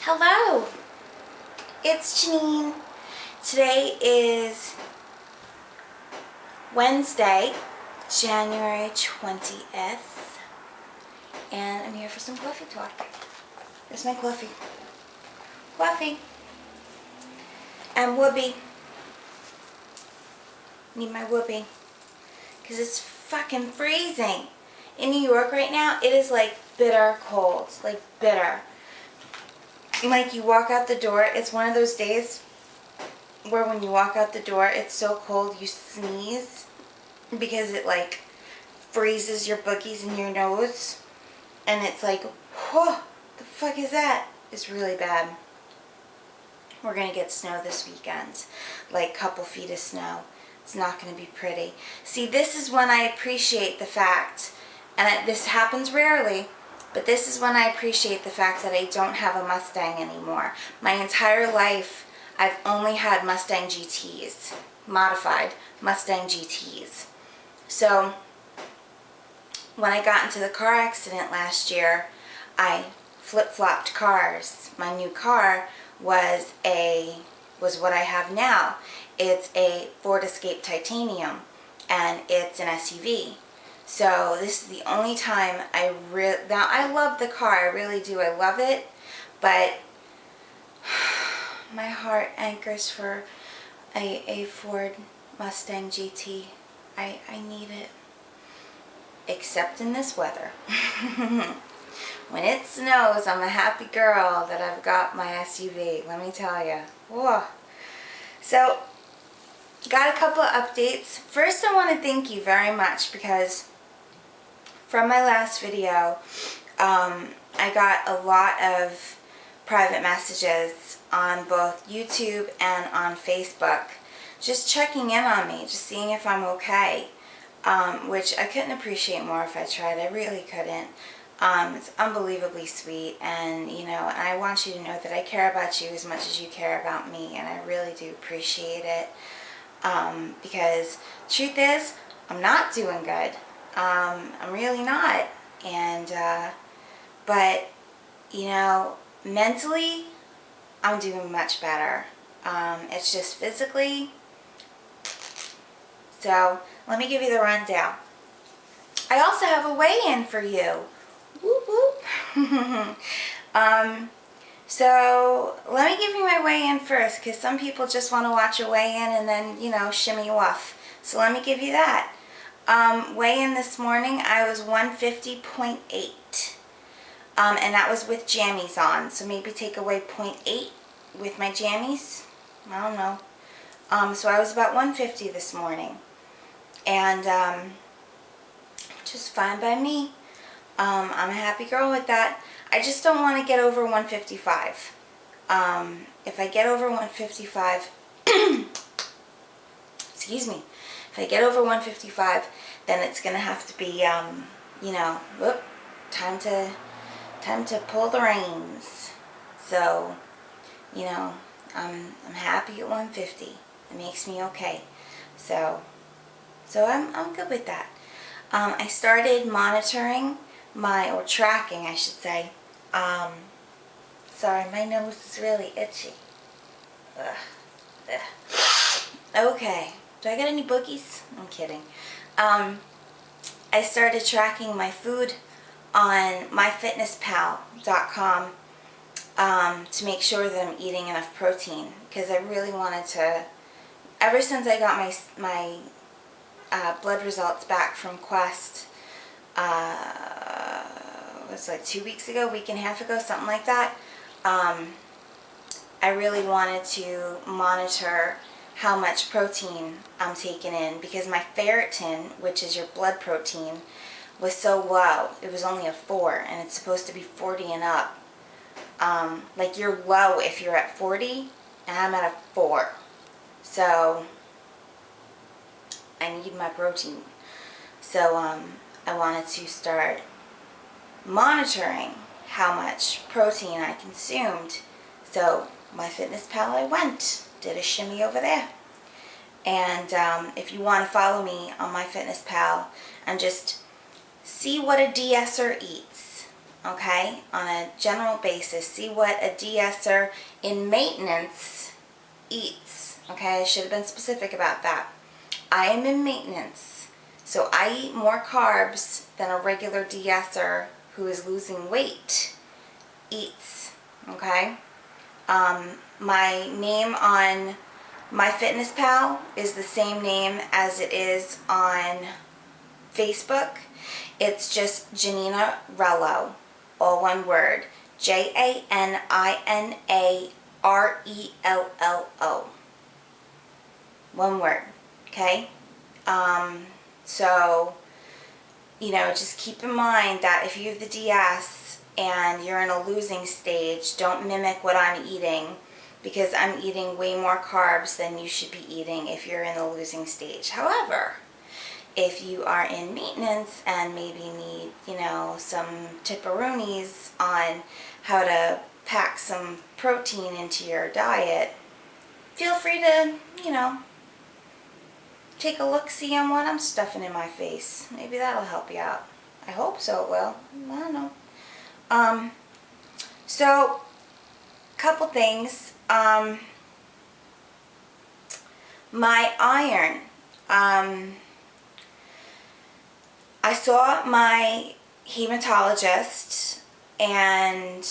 Hello, it's Janine. Today is Wednesday, January 20th, and I'm here for some coffee talk. There's my coffee. Coffee. And whoopee. Need my whoopee. Because it's fucking freezing. In New York right now, it is like bitter cold. Like bitter. Like you walk out the door, it's one of those days where when you walk out the door, it's so cold you sneeze because it like freezes your boogies in your nose. And it's like, whoa, the fuck is that? It's really bad. We're going to get snow this weekend, like a couple feet of snow. It's not going to be pretty. See, this is when I appreciate the fact, and this happens rarely, but this is when I appreciate the fact that I don't have a Mustang anymore. My entire life, I've only had Mustang GTs, modified Mustang GTs. So, when I got into the car accident last year, I flip-flopped cars. My new car was what I have now. It's a Ford Escape Titanium, and it's an SUV. So this is the only time now I love the car, I really do, I love it, but my heart anchors for a Ford Mustang GT. I need it, except in this weather. When it snows, I'm a happy girl that I've got my SUV, let me tell you. Whoa. So, got a couple of updates. First, I want to thank you very much because from my last video, I got a lot of private messages on both YouTube and on Facebook, just checking in on me, just seeing if I'm okay, which I couldn't appreciate more if I tried. I really couldn't. It's unbelievably sweet, and you know, and I want you to know that I care about you as much as you care about me, and I really do appreciate it, because truth is, I'm not doing good. I'm really not, and but you know, mentally I'm doing much better. It's just physically. So let me give you the rundown. I also have a weigh-in for you. Whoop whoop. So let me give you my weigh-in first, because some people just want to watch a weigh-in and then, you know, shimmy you off. So let me give you that. Weigh-in this morning, I was 150.8. And that was with jammies on. So maybe take away 0.8 with my jammies. I don't know. So I was about 150 this morning. And just fine by me. I'm a happy girl with that. I just don't want to get over 155. If I get over 155, excuse me, if I get over 155, then it's going to have to be, you know, whoop, time to pull the reins. So, you know, I'm happy at 150. It makes me okay. So I'm good with that. I started monitoring or tracking, I should say. Sorry, my nose is really itchy. Ugh. Ugh. Okay. Do I got any boogies? I'm kidding. I started tracking my food on myfitnesspal.com to make sure that I'm eating enough protein, because I really wanted to. Ever since I got my blood results back from Quest, it was like 2 weeks ago, week and a half ago, something like that. I really wanted to monitor how much protein I'm taking in, because my ferritin, which is your blood protein, was so low. It was only a 4, and it's supposed to be 40 and up. Like, you're low if you're at 40, and I'm at a 4. So I need my protein. So I wanted to start monitoring how much protein I consumed. So MyFitnessPal, I went, did a shimmy over there. And if you want to follow me on MyFitnessPal and just see what a de-esser eats, okay, on a general basis. See what a de-esser in maintenance eats, okay? I should have been specific about that. I am in maintenance, so I eat more carbs than a regular de-esser who is losing weight eats, okay? My name on MyFitnessPal is the same name as it is on Facebook. It's just Janina Rello, all one word. JANINARELLO. One word, okay? So, just keep in mind that if you have the DS and you're in a losing stage, don't mimic what I'm eating, because I'm eating way more carbs than you should be eating if you're in the losing stage. However, if you are in maintenance and maybe need, some tipperoonies on how to pack some protein into your diet, feel free to, take a look-see on what I'm stuffing in my face. Maybe that'll help you out. I hope so it will. I don't know. So, couple things. My iron. I saw my hematologist, and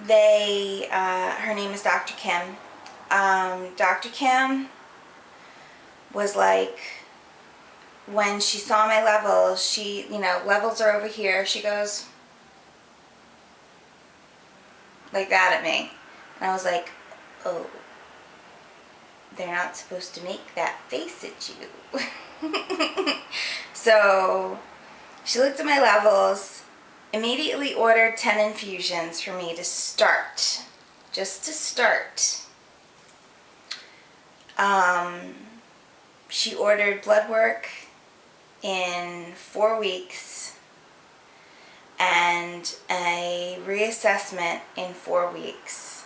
her name is Dr. Kim. Dr. Kim was like, when she saw my levels, levels are over here, she goes like that at me. And I was like, oh, they're not supposed to make that face at you. So she looked at my levels, immediately ordered 10 infusions for me to start. Just to start. She ordered blood work in 4 weeks and a reassessment in 4 weeks.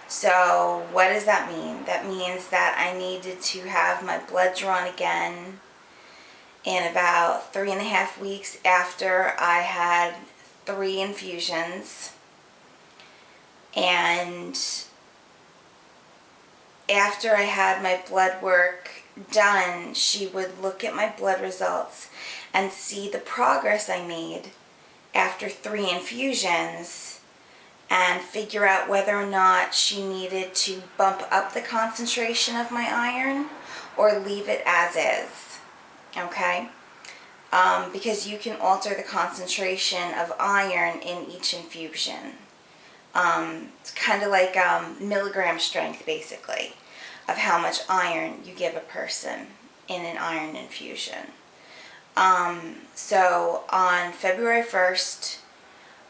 So what does that mean? That means that I needed to have my blood drawn again in about 3.5 weeks after I had 3 infusions. And after I had my blood work done, she would look at my blood results and see the progress I made after 3 infusions and figure out whether or not she needed to bump up the concentration of my iron or leave it as is, okay? Because you can alter the concentration of iron in each infusion. It's kind of like milligram strength, basically, of how much iron you give a person in an iron infusion. So on February 1st,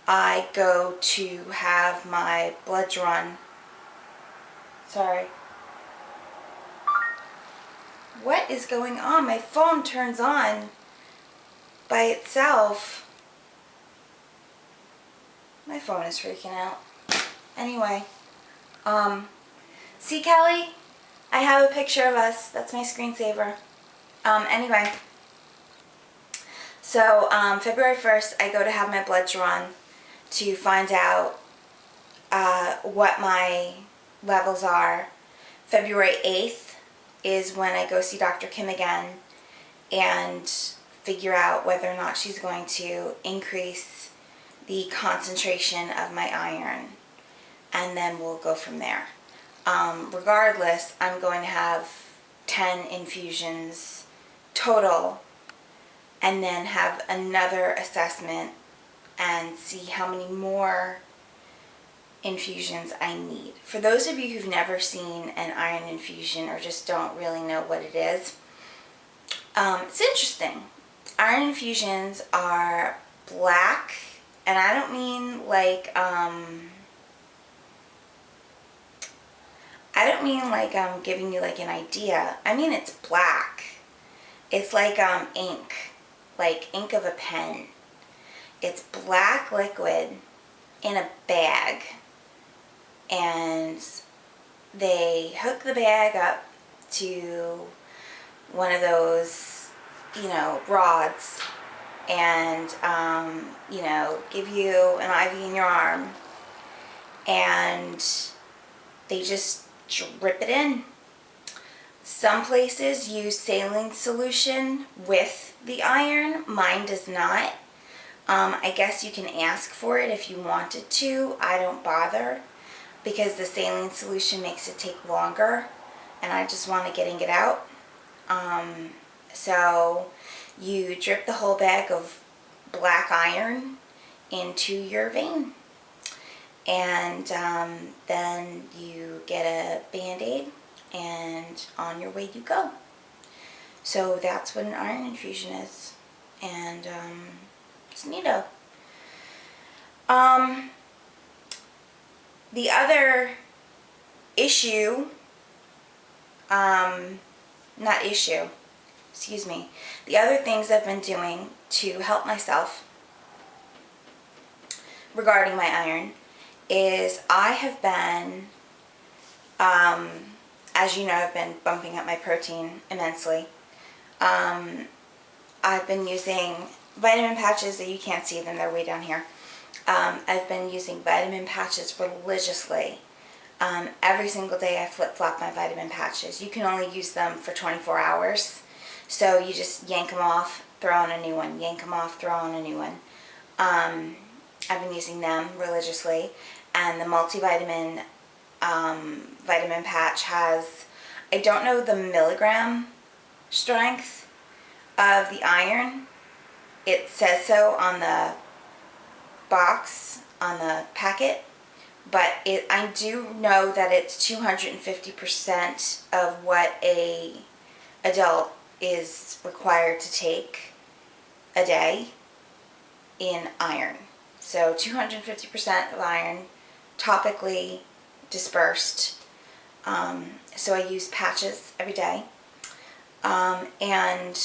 I go to have my blood drawn. Sorry. What is going on? My phone turns on by itself. My phone is freaking out. Anyway, see, Kelly? I have a picture of us. That's my screensaver. Anyway, so February 1st, I go to have my blood drawn to find out what my levels are. February 8th is when I go see Dr. Kim again and figure out whether or not she's going to increase the concentration of my iron. And then we'll go from there. Regardless, I'm going to have 10 infusions total, and then have another assessment and see how many more infusions I need. For those of you who've never seen an iron infusion or just don't really know what it is, it's interesting. Iron infusions are black, and I don't mean like I'm giving you like an idea. I mean it's black. It's like ink of a pen. It's black liquid in a bag, and they hook the bag up to one of those, rods, and, you know, give you an IV in your arm, and they just drip it in. Some places use saline solution with the iron. Mine does not. I guess you can ask for it if you wanted to. I don't bother because the saline solution makes it take longer, and I just want to getting it out. So you drip the whole bag of black iron into your vein, and then you get a Band-Aid, and on your way you go. So that's what an iron infusion is, and it's neato. The other issue, not issue, excuse me, the other things I've been doing to help myself regarding my iron is I have been, as you know, I've been bumping up my protein immensely. I've been using vitamin patches that you can't see them, they're way down here. I've been using vitamin patches religiously. Every single day I flip-flop my vitamin patches. You can only use them for 24 hours. So you just yank them off, throw on a new one, yank them off, throw on a new one. I've been using them religiously. And the multivitamin vitamin patch has, I don't know the milligram strength of the iron. It says so on the box, on the packet, but I do know that it's 250% of what a adult is required to take a day in iron. So 250% of iron topically dispersed. So I use patches every day, and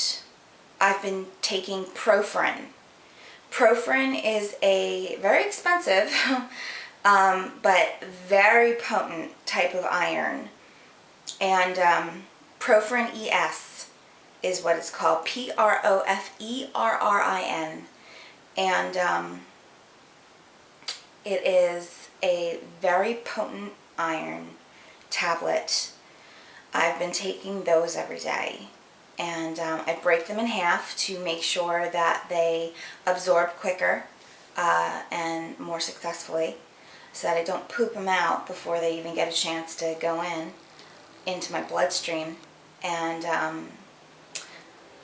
I've been taking Proferin. Proferin is a very expensive but very potent type of iron, and Proferin ES is what it's called, Proferrin, and it is a very potent iron tablet. I've been taking those every day, and I break them in half to make sure that they absorb quicker and more successfully, so that I don't poop them out before they even get a chance to go into my bloodstream. And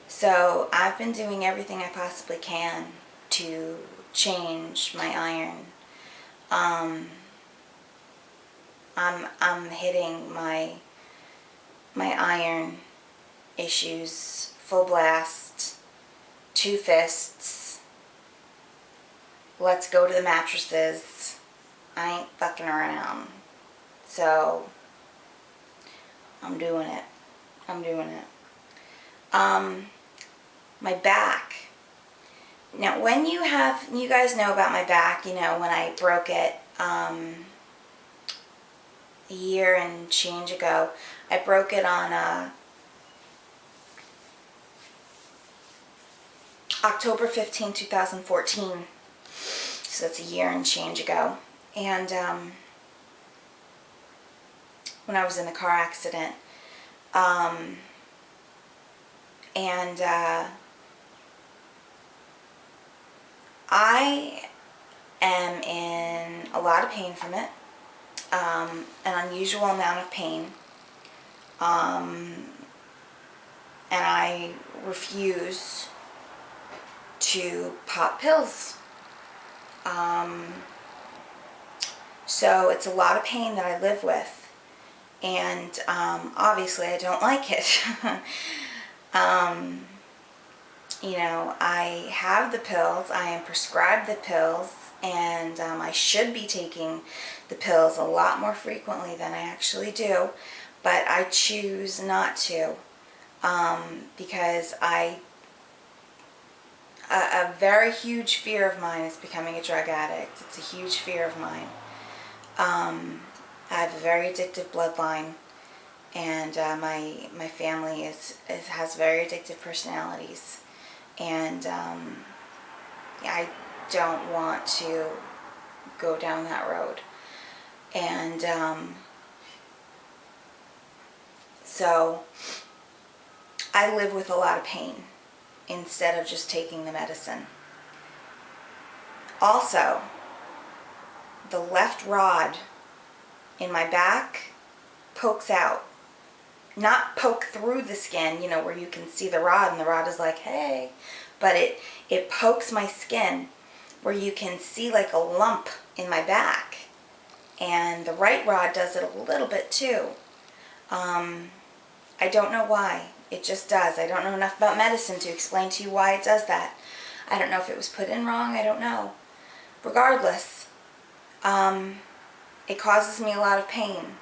so I've been doing everything I possibly can to change my iron. I'm hitting my iron issues full blast, 2 fists. Let's go to the mattresses. I ain't fucking around. So I'm doing it. I'm doing it. My back. Now, when you guys know about my back, you know, when I broke it a year and change ago. I broke it on October 15, 2014. So that's a year and change ago. And when I was in a car accident. I am in a lot of pain from it, an unusual amount of pain, and I refuse to pop pills. So it's a lot of pain that I live with, and obviously I don't like it. You know, I have the pills, I am prescribed the pills, and I should be taking the pills a lot more frequently than I actually do, but I choose not to, because a very huge fear of mine is becoming a drug addict. It's a huge fear of mine. I have a very addictive bloodline, and my family has very addictive personalities. And I don't want to go down that road. And so I live with a lot of pain instead of just taking the medicine. Also, the left rod in my back pokes out. Not poke through the skin, you know, where you can see the rod and the rod is like, hey. But it pokes my skin where you can see like a lump in my back. And the right rod does it a little bit too. I don't know why. It just does. I don't know enough about medicine to explain to you why it does that. I don't know if it was put in wrong. I don't know. Regardless, it causes me a lot of pain.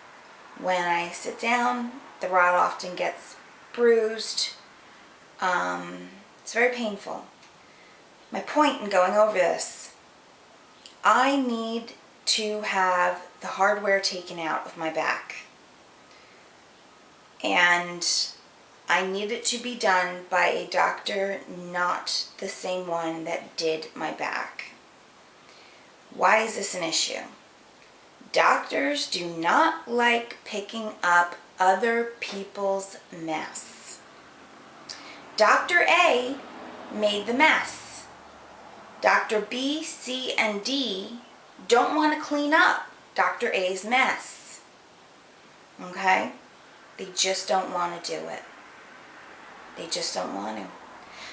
When I sit down, the rod often gets bruised. It's very painful. My point in going over this, I need to have the hardware taken out of my back. And I need it to be done by a doctor, not the same one that did my back. Why is this an issue? Doctors do not like picking up other people's mess. Dr. A made the mess. Dr. B, C, and D don't want to clean up Dr. A's mess. Okay? They just don't want to do it. They just don't want to.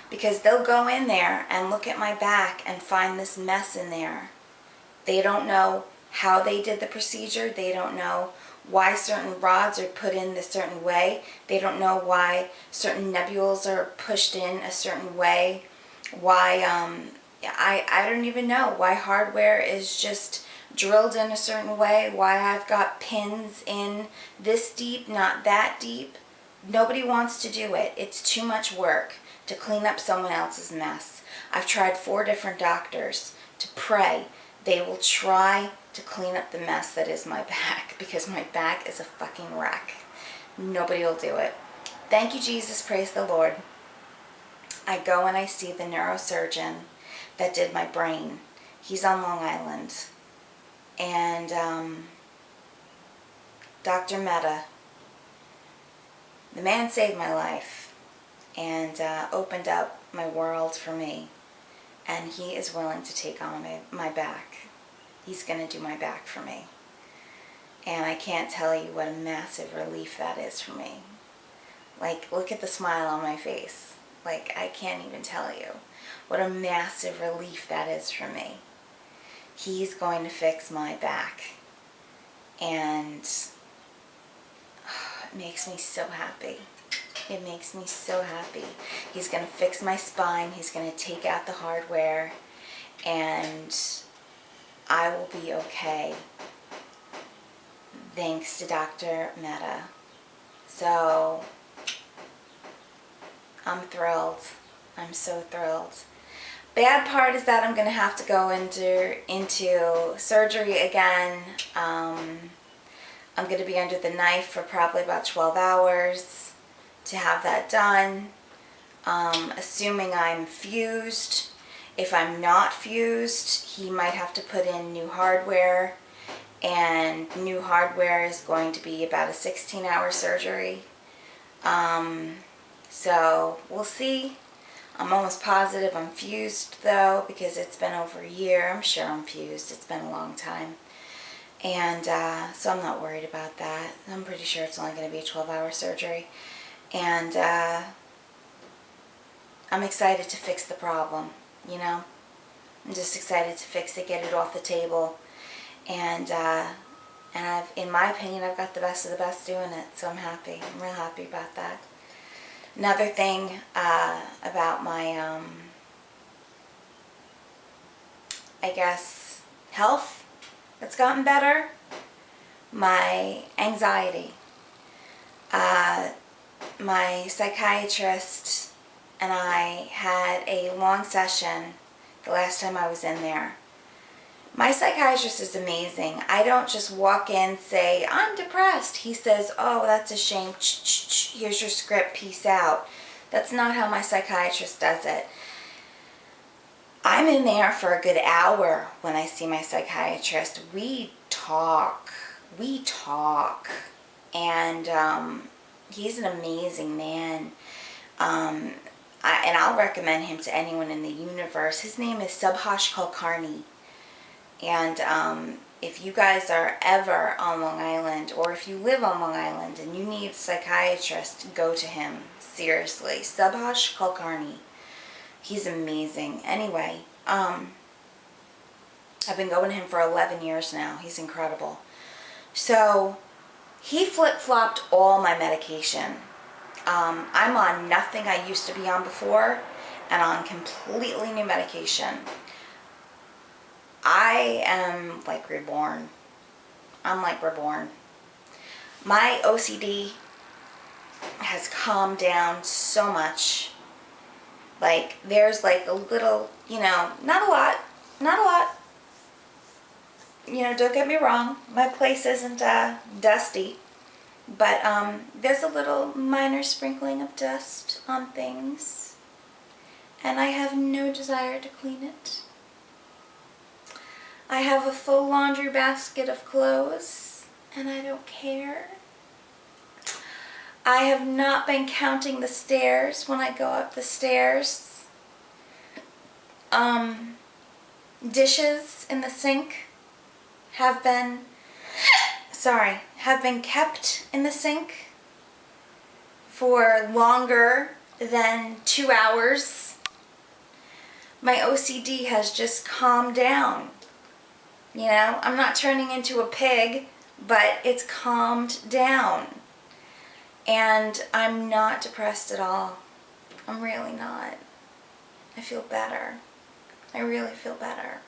Because they'll go in there and look at my back and find this mess in there. They don't know how they did the procedure. They don't know why certain rods are put in a certain way. They don't know why certain nebules are pushed in a certain way. Why, I don't even know why hardware is just drilled in a certain way. Why I've got pins in this deep, not that deep. Nobody wants to do it. It's too much work to clean up someone else's mess. I've tried 4 different doctors to pray they will try to clean up the mess that is my back, because my back is a fucking wreck. Nobody will do it. Thank you, Jesus. Praise the Lord. I go and I see the neurosurgeon that did my brain. He's on Long Island. And Dr. Mehta, the man saved my life and opened up my world for me. And he is willing to take on my back. He's going to do my back for me. And I can't tell you what a massive relief that is for me. Like, look at the smile on my face. Like, I can't even tell you what a massive relief that is for me. He's going to fix my back. And it makes me so happy. It makes me so happy. He's going to fix my spine. He's going to take out the hardware. And I will be okay. Thanks to Dr. Mehta. So, I'm thrilled. I'm so thrilled. Bad part is that I'm going to have to go into surgery again. I'm going to be under the knife for probably about 12 hours to have that done. Assuming I'm fused. If I'm not fused, he might have to put in new hardware. And new hardware is going to be about a 16-hour surgery. So we'll see. I'm almost positive I'm fused though, because it's been over a year. I'm sure I'm fused. It's been a long time. And so I'm not worried about that. I'm pretty sure it's only going to be a 12-hour surgery. And I'm excited to fix the problem, you know. I'm just excited to fix it, get it off the table. And in my opinion, I've got the best of the best doing it. So I'm happy. I'm real happy about that. Another thing about my, I guess, health that's gotten better, my anxiety. My psychiatrist and I had a long session the last time I was in there. My psychiatrist is amazing. I don't just walk in and say, I'm depressed. He says, oh, that's a shame. Here's your script. Peace out. That's not how my psychiatrist does it. I'm in there for a good hour when I see my psychiatrist. We talk. And he's an amazing man. And I'll recommend him to anyone in the universe. His name is Subhash Kulkarni. And if you guys are ever on Long Island, or if you live on Long Island and you need a psychiatrist, go to him. Seriously. Subhash Kulkarni. He's amazing. Anyway, I've been going to him for 11 years now. He's incredible. So, he flip-flopped all my medication. I'm on nothing I used to be on before, and on completely new medication. I am like reborn. I'm like reborn. My OCD has calmed down so much. Like, there's like a little, you know, not a lot. You know, don't get me wrong. My place isn't dusty. But there's a little minor sprinkling of dust on things. And I have no desire to clean it. I have a full laundry basket of clothes, and I don't care. I have not been counting the stairs when I go up the stairs. Dishes in the sink have been kept in the sink for longer than 2 hours. My OCD has just calmed down. You know, I'm not turning into a pig, but it's calmed down. And I'm not depressed at all. I'm really not. I feel better. I really feel better.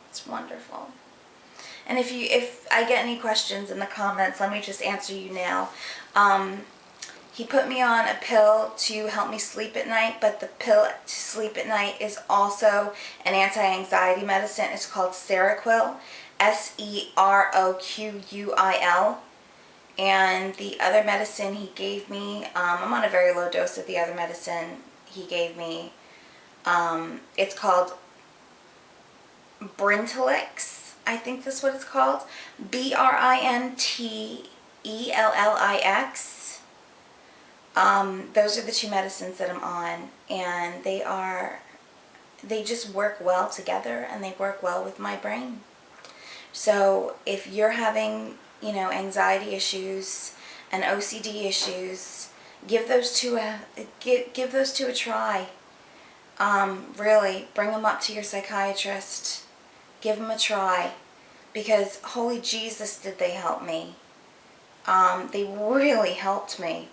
It's wonderful. And if I get any questions in the comments, let me just answer you now. He put me on a pill to help me sleep at night, but the pill to sleep at night is also an anti-anxiety medicine. It's called Seroquel, Seroquil. And the other medicine he gave me, I'm on a very low dose of the other medicine he gave me. It's called Brintellix. I think that's what it's called. Brintellix. Those are the two medicines that I'm on, and they just work well together, and they work well with my brain. So if you're having, you know, anxiety issues and OCD issues, give those two a try. Really, bring them up to your psychiatrist. Give them a try, because holy Jesus, did they help me. They really helped me.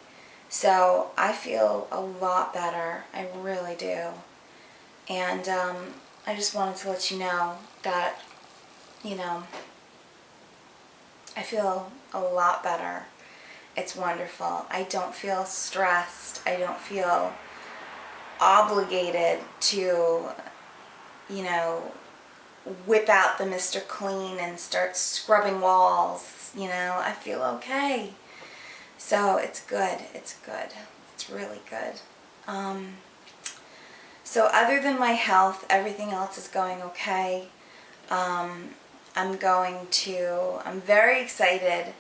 So I feel a lot better. I really do. And I just wanted to let you know that, you know, I feel a lot better. It's wonderful. I don't feel stressed. I don't feel obligated to, you know, whip out the Mr. Clean and start scrubbing walls. You know, I feel okay. So it's good. It's good. It's really good. So other than my health, everything else is going okay. I'm very excited.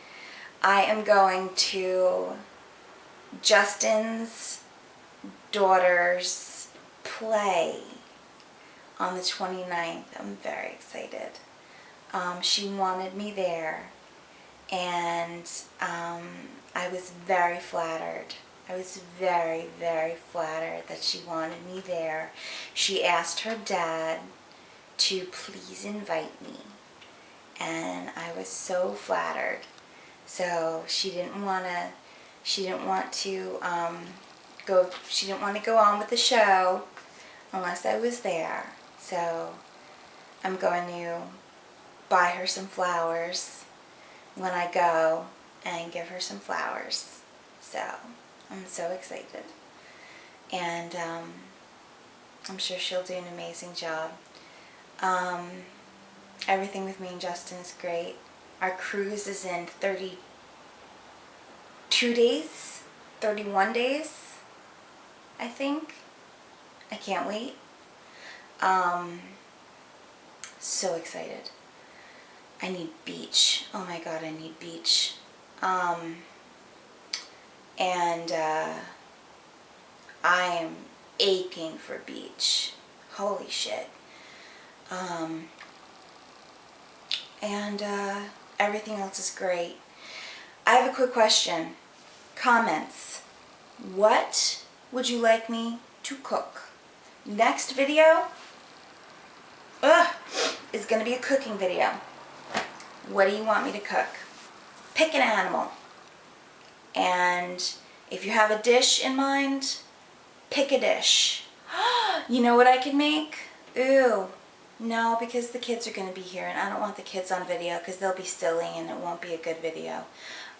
I am going to Justin's daughter's play on the 29th. I'm very excited. She wanted me there, and I was very flattered. I was very, very flattered that she wanted me there. She asked her dad to please invite me, and I was so flattered. So she didn't want to go on with the show unless I was there. So I'm going to buy her some flowers when I go and give her some flowers. So I'm so excited. And I'm sure she'll do an amazing job. Everything with me and Justin is great. Our cruise is in 32 days, 31 days, I think. I can't wait. So excited. I need beach. Oh my God, I need beach. And I am aching for beach. Holy shit. And everything else is great. I have a quick question. Comments. What would you like me to cook? Next video is going to be a cooking video. What do you want me to cook? Pick an animal. And if you have a dish in mind, pick a dish. You know what I could make? Ooh. No, because the kids are going to be here and I don't want the kids on video because they'll be silly and it won't be a good video.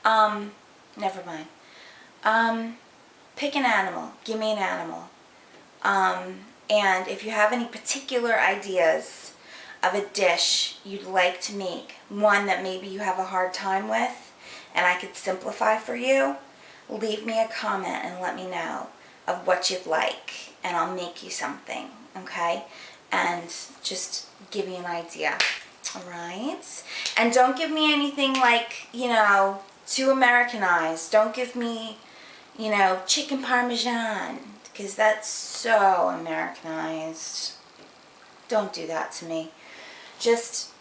Never mind. Pick an animal. Give me an animal. And if you have any particular ideas of a dish you'd like to make, one that maybe you have a hard time with and I could simplify for you, leave me a comment and let me know of what you'd like and I'll make you something, okay? And just give me an idea, alright? And don't give me anything like, you know, too Americanized. Don't give me, you know, chicken parmesan, because that's so Americanized. Don't do that to me. Just,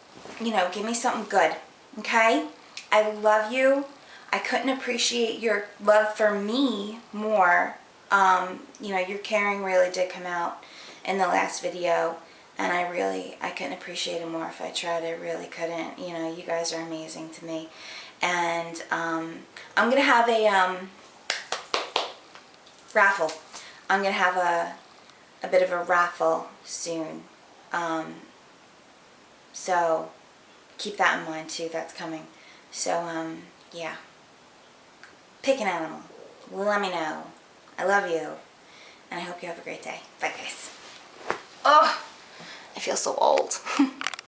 you know, give me something good, okay? I love you. I couldn't appreciate your love for me more. You know, your caring really did come out in the last video, and I couldn't appreciate it more if I tried. I really couldn't. You know, you guys are amazing to me. And I'm going to have a raffle. I'm going to have a bit of a raffle soon. So keep that in mind too. That's coming. So, yeah. Pick an animal. Let me know. I love you. And I hope you have a great day. Bye, guys. Oh, I feel so old.